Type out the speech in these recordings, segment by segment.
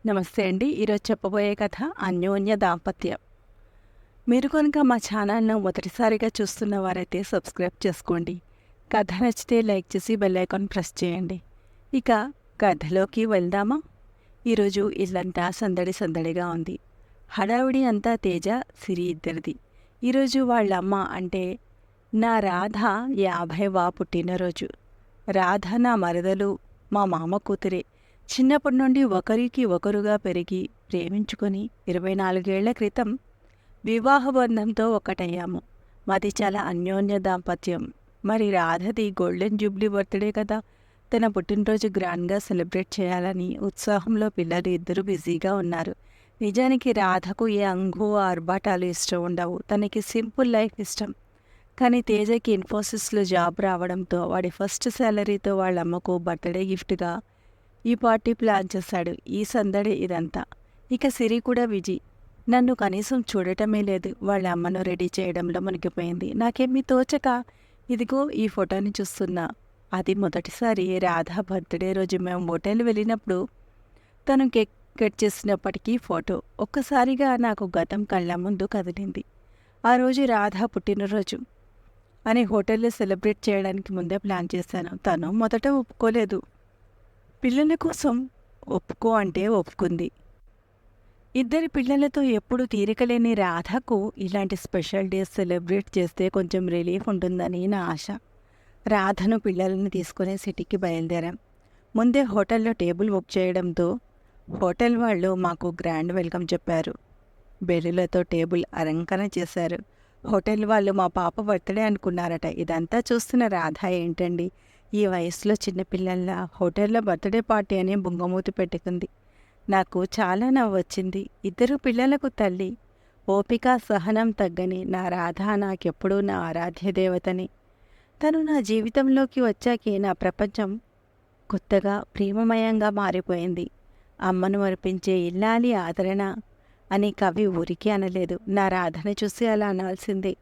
నమస్తే అండి. ఈరోజు చెప్పబోయే కథ అన్యోన్య దాంపత్యం. మీరు కనుక మా ఛానల్‌ను మొదటిసారిగా చూస్తున్న వారైతే సబ్స్క్రైబ్ చేసుకోండి. కథ నచ్చితే లైక్ చేసి బెల్ ఐకాన్ ప్రెస్ చేయండి. ఇక కథలోకి వెళ్దామా? ఈరోజు ఇల్లంతా సందడి సందడిగా ఉంది. హడావిడి అంతా తేజ, సిరి ఇద్దరిది. ఈరోజు వాళ్ళమ్మ అంటే నా రాధ 50వ పుట్టినరోజు. రాధ నా మరదలు, మా మామ కూతురే. చిన్నప్పటి నుండి ఒకరికి ఒకరుగా పెరిగి ప్రేమించుకొని 24 ఏళ్ల క్రితం వివాహ బంధంతో ఒకటయ్యాము. మాది చాలా అన్యోన్య దాంపత్యం. మరి రాధది గోల్డెన్ జూబ్లీ బర్త్డే కదా, తన పుట్టినరోజు గ్రాండ్గా సెలబ్రేట్ చేయాలని ఉత్సాహంలో పిల్లలు ఇద్దరు బిజీగా ఉన్నారు. నిజానికి రాధకు ఏ అంగు ఆర్భాటాలు ఇష్టం ఉండవు. తనకి సింపుల్ లైఫ్ ఇష్టం. కానీ తేజకి ఇన్ఫోసిస్లో జాబ్ రావడంతో వాడి ఫస్ట్ శాలరీతో వాళ్ళమ్మకు బర్త్డే గిఫ్ట్గా ఈ పార్టీ ప్లాన్ చేశాడు. ఈ సందడి ఇదంతా. ఇక సిరి కూడా బిజీ. నన్ను కనీసం చూడటమే లేదు. వాళ్ళ అమ్మను రెడీ చేయడంలో మునిగిపోయింది. నాకేమీ తోచక ఇదిగో ఈ ఫోటోని చూస్తున్నా. అది మొదటిసారి రాధా బర్త్డే రోజు మేము హోటల్ వెళ్ళినప్పుడు తను కేక్ కట్ చేసినప్పటికీ ఫోటో. ఒక్కసారిగా నాకు గతం కళ్ళ ముందు కదిలింది. ఆ రోజు రాధా పుట్టినరోజు అని హోటల్లో సెలబ్రేట్ చేయడానికి ముందే ప్లాన్ చేశాను. తను మొదట ఒప్పుకోలేదు. పిల్లల కోసం ఒప్పుకో అంటే ఒప్పుకుంది. ఇద్దరి పిల్లలతో ఎప్పుడు తీరికలేని రాధకు ఇలాంటి స్పెషల్ డేస్ సెలబ్రేట్ చేస్తే కొంచెం రిలీఫ్ ఉంటుందని నా ఆశ. రాధను పిల్లలని తీసుకుని సిటీకి బయలుదేరాం. ముందే హోటల్లో టేబుల్ బుక్ చేయడంతో హోటల్ వాళ్ళు మాకు గ్రాండ్ వెల్కమ్ చెప్పారు. బెలూన్లతో టేబుల్ అలంకరణ చేశారు. హోటల్ వాళ్ళు మా పాప బర్త్డే అనుకున్నారట. ఇదంతా చూస్తున్న రాధ ఏంటండి, ఈ వయసులో చిన్నపిల్లల హోటల్లో బర్త్డే పార్టీ అని బుంగమూతి పెట్టుకుంది. నాకు చాలా నవ్వొచ్చింది. ఇద్దరు పిల్లలకు తల్లి. ఓపిక సహనం తగ్గని నా రాధ నాకెప్పుడూ నా ఆరాధ్య దేవతని. తను నా జీవితంలోకి వచ్చాకే నా ప్రపంచం కొత్తగా ప్రేమమయంగా మారిపోయింది. అమ్మను మరిపించే ఇల్లాలి ఆదరణ అని కవి ఊరికే అనలేదు. నా రాధని చూసి అలా అనాల్సిందే.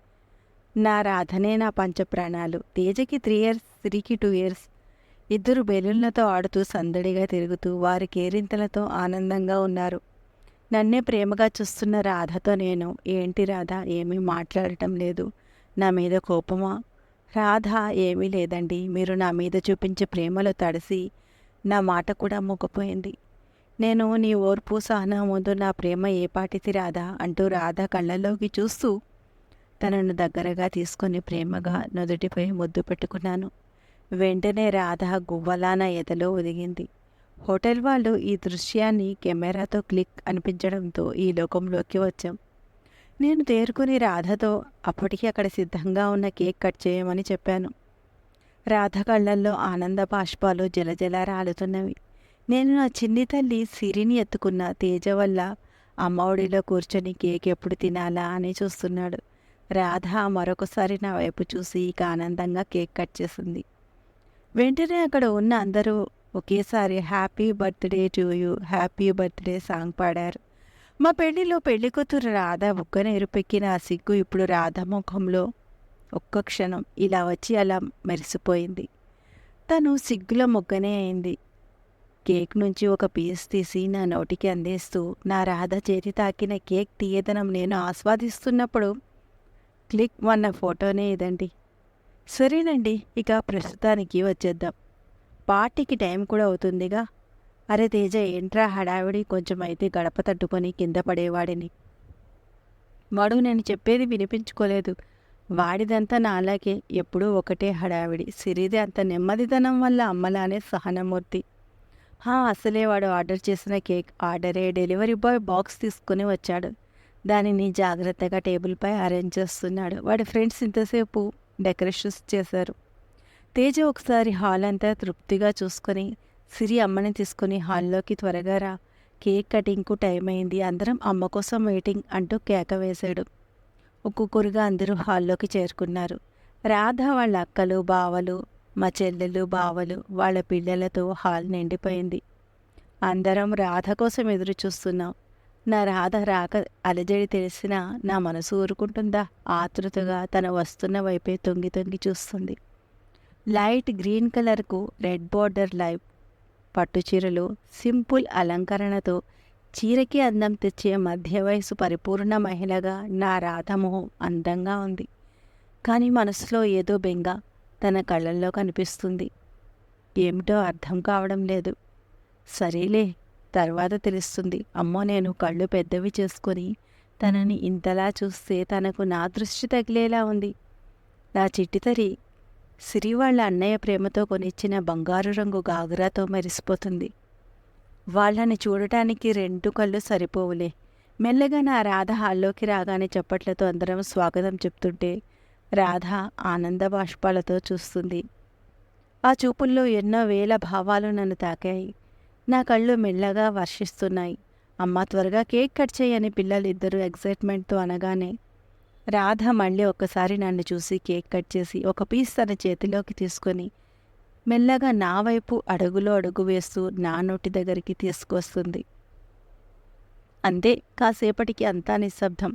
నా రాధనే నా పంచప్రాణాలు. తేజకి 3 years, సిరికి 2 years. ఇద్దరు బెలూన్లతో ఆడుతూ సందడిగా తిరుగుతూ వారి కేరింతలతో ఆనందంగా ఉన్నారు. నన్నే ప్రేమగా చూస్తున్న రాధతో నేను, ఏంటి రాధ ఏమీ మాట్లాడటం లేదు, నా మీద కోపమా? రాధ ఏమీ లేదండి, మీరు నా మీద చూపించే ప్రేమలో తడిసి నా మాట కూడా మూగపోయింది. నేను నీ ఓర్పు సహనం ముందు నా ప్రేమ ఏపాటిది రాధా అంటూ రాధ కళ్ళల్లోకి చూస్తూ తనను దగ్గరగా తీసుకొని ప్రేమగా నుదుటిపై ముద్దు పెట్టుకున్నాను. వెంటనే రాధ గువ్వలా నా ఎదలో ఒదిగింది. హోటల్ వాళ్ళు ఈ దృశ్యాన్ని కెమెరాతో క్లిక్ అనిపించడంతో ఈ లోకంలోకి వచ్చాం. నేను తేరుకుని రాధతో అప్పటికి అక్కడ సిద్ధంగా ఉన్న కేక్ కట్ చేయమని చెప్పాను. రాధ కళ్ళల్లో ఆనంద బాష్పాలు జలజల రాలుతున్నవి. నేను నా చిన్ని తల్లి సిరిని ఎత్తుకున్న. తేజ వల్ల అమ్మ ఒడిలో కూర్చొని కేక్ ఎప్పుడు తినాలా అని చూస్తున్నాడు. రాధ మరొకసారి నా వైపు చూసి ఇక ఆనందంగా కేక్ కట్ చేసింది. వెంటనే అక్కడ ఉన్న అందరూ ఒకేసారి happy birthday to you, happy birthday song పాడారు. మా పెళ్లిలో పెళ్లికూతురు రాధ బుగ్గన ఎరుపెక్కిన ఆ సిగ్గు ఇప్పుడు రాధ ముఖంలో ఒక్క క్షణం ఇలా వచ్చి అలా మెరిసిపోయింది. తను సిగ్గులో మొగ్గనే అయింది. కేక్ నుంచి ఒక పీస్ తీసి నా నోటికి అందిస్తూ నా రాధ చేతి తాకిన కేక్ తీయదనం నేను ఆస్వాదిస్తున్నప్పుడు క్లిక్ అన్న ఫోటోనే ఇదండి. సరేనండి, ఇక ప్రస్తుతానికి వచ్చేద్దాం. పార్టీకి టైం కూడా అవుతుందిగా. అరే తేజ, ఏంట్రా హడావిడి? కొంచెం అయితే గడప తట్టుకొని కింద పడేవాడిని. వాడు నేను చెప్పేది వినిపించుకోలేదు. వాడిదంతా నాలాగే ఎప్పుడూ ఒకటే హడావిడి. సిరిది అంత నెమ్మదితనం వల్ల అమ్మలానే సహనమూర్తి. అసలే వాడు ఆర్డర్ చేసిన కేక్ ఆర్డరే. డెలివరీ బాయ్ బాక్స్ తీసుకుని వచ్చాడు. దానిని జాగ్రత్తగా టేబుల్పై అరేంజ్ చేస్తున్నాడు. వాడి ఫ్రెండ్స్ ఇంతసేపు డెకరేషన్స్ చేశారు. తేజ ఒకసారి హాల్ అంతా తృప్తిగా చూసుకొని సిరి అమ్మని తీసుకుని హాల్లోకి త్వరగా రా, కేక్ కటింగ్కు టైం అయింది, అందరం అమ్మ కోసం వెయిటింగ్ అంటూ కేక వేశాడు. ఒక్కొక్కరుగా అందరూ హాల్లోకి చేరుకున్నారు. రాధ వాళ్ళ అక్కలు బావలు, మా చెల్లెలు బావలు, వాళ్ళ పిల్లలతో హాల్ నిండిపోయింది. అందరం రాధ కోసం ఎదురు చూస్తున్నాం. నా రాధ రాక అలజడి తెలిసినా నా మనసు ఊరుకుంటుందా? ఆతృతగా తన వస్తున్న వైపే తొంగి తొంగి చూస్తుంది. లైట్ గ్రీన్ కలర్కు రెడ్ బార్డర్ లైవ్ పట్టుచీరలు సింపుల్ అలంకరణతో చీరకి అందం తెచ్చే మధ్య వయసు పరిపూర్ణ మహిళగా నా రాధమోహం అందంగా ఉంది. కానీ మనసులో ఏదో బెంగ తన కళ్ళల్లో కనిపిస్తుంది. ఏమిటో అర్థం కావడం లేదు. సరేలే, తర్వాత తెలుస్తుంది. అమ్మో, నేను కళ్ళు పెద్దవి చేసుకొని తనని ఇంతలా చూస్తే తనకు నా దృష్టి తగిలేలా ఉంది. నా చిట్టితరి సిరి వాళ్ళ అన్నయ్య ప్రేమతో కొనిచ్చిన బంగారు రంగు గాగురాతో మెరిసిపోతుంది. వాళ్ళని చూడటానికి 2 కళ్ళు సరిపోవులే. మెల్లగా నా రాధ హాల్లోకి రాగానే చప్పట్లతో అందరం స్వాగతం చెప్తుంటే రాధ ఆనంద బాష్పాలతో చూస్తుంది. ఆ చూపుల్లో ఎన్నో వేల భావాలు నన్ను తాకాయి. నా కళ్ళు మెల్లగా వర్షిస్తున్నాయి. అమ్మ, త్వరగా కేక్ కట్ చేయని పిల్లలిద్దరూ ఎగ్జైట్మెంట్తో అనగానే రాధ మళ్ళీ ఒక్కసారి నన్ను చూసి కేక్ కట్ చేసి ఒక పీస్ తన చేతిలోకి తీసుకొని మెల్లగా నా వైపు అడుగులో అడుగు వేస్తూ నా నోటి దగ్గరికి తీసుకొస్తుంది. అంతే, కాసేపటికి అంతా నిశ్శబ్దం.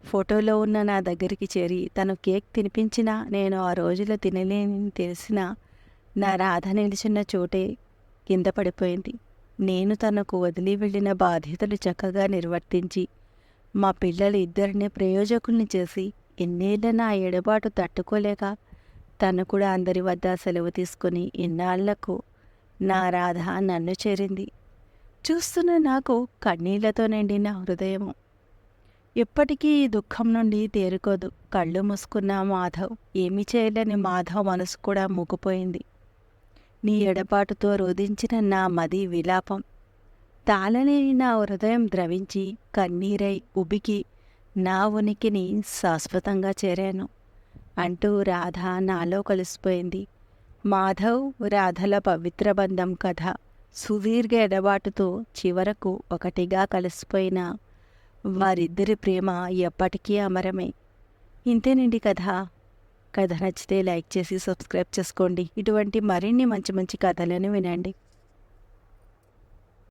ఫోటోలో ఉన్న నా దగ్గరికి చేరి తను కేక్ తినిపించినా నేను ఆ రోజులో తినలేని తెలిసినా నా రాధ నిలిచిన చోటే కింద పడిపోయింది. నేను తనకు వదిలి వెళ్ళిన బాధ్యతలు చక్కగా నిర్వర్తించి మా పిల్లలు ఇద్దరిని ప్రయోజకుల్ని చేసి ఎన్నేళ్ళ నా ఎడబాటు తట్టుకోలేక తను కూడా అందరి వద్ద సెలవు తీసుకుని ఇన్నాళ్లకు నా రాధ నన్ను చేరింది. చూస్తున్న నాకు కన్నీళ్లతో నిండిన హృదయము. ఎప్పటికీ ఈ దుఃఖం నుండి తేరుకోదు. కళ్ళు మూసుకున్న మాధవ్, ఏమీ చేయలేని మాధవ్ మనసు కూడా మూకుపోయింది. నీ ఎడబాటుతో రోధించిన నా మది విలాపం తాళలేని నా హృదయం ద్రవించి కన్నీరై ఉబికి నా ఉనికిని శాశ్వతంగా చేరాను అంటూ రాధ నాలో కలిసిపోయింది. మాధవ్ రాధల పవిత్ర బంధం కథ సుదీర్ఘ ఎడబాటుతో చివరకు ఒకటిగా కలిసిపోయిన వారిద్దరి ప్రేమ ఎప్పటికీ అమరమే. ఇంతేనండి కథ. కథ నచ్చితే లైక్ చేసి సబ్స్క్రైబ్ చేసుకోండి. ఇటువంటి మరిన్ని మంచి మంచి కథలను వినండి.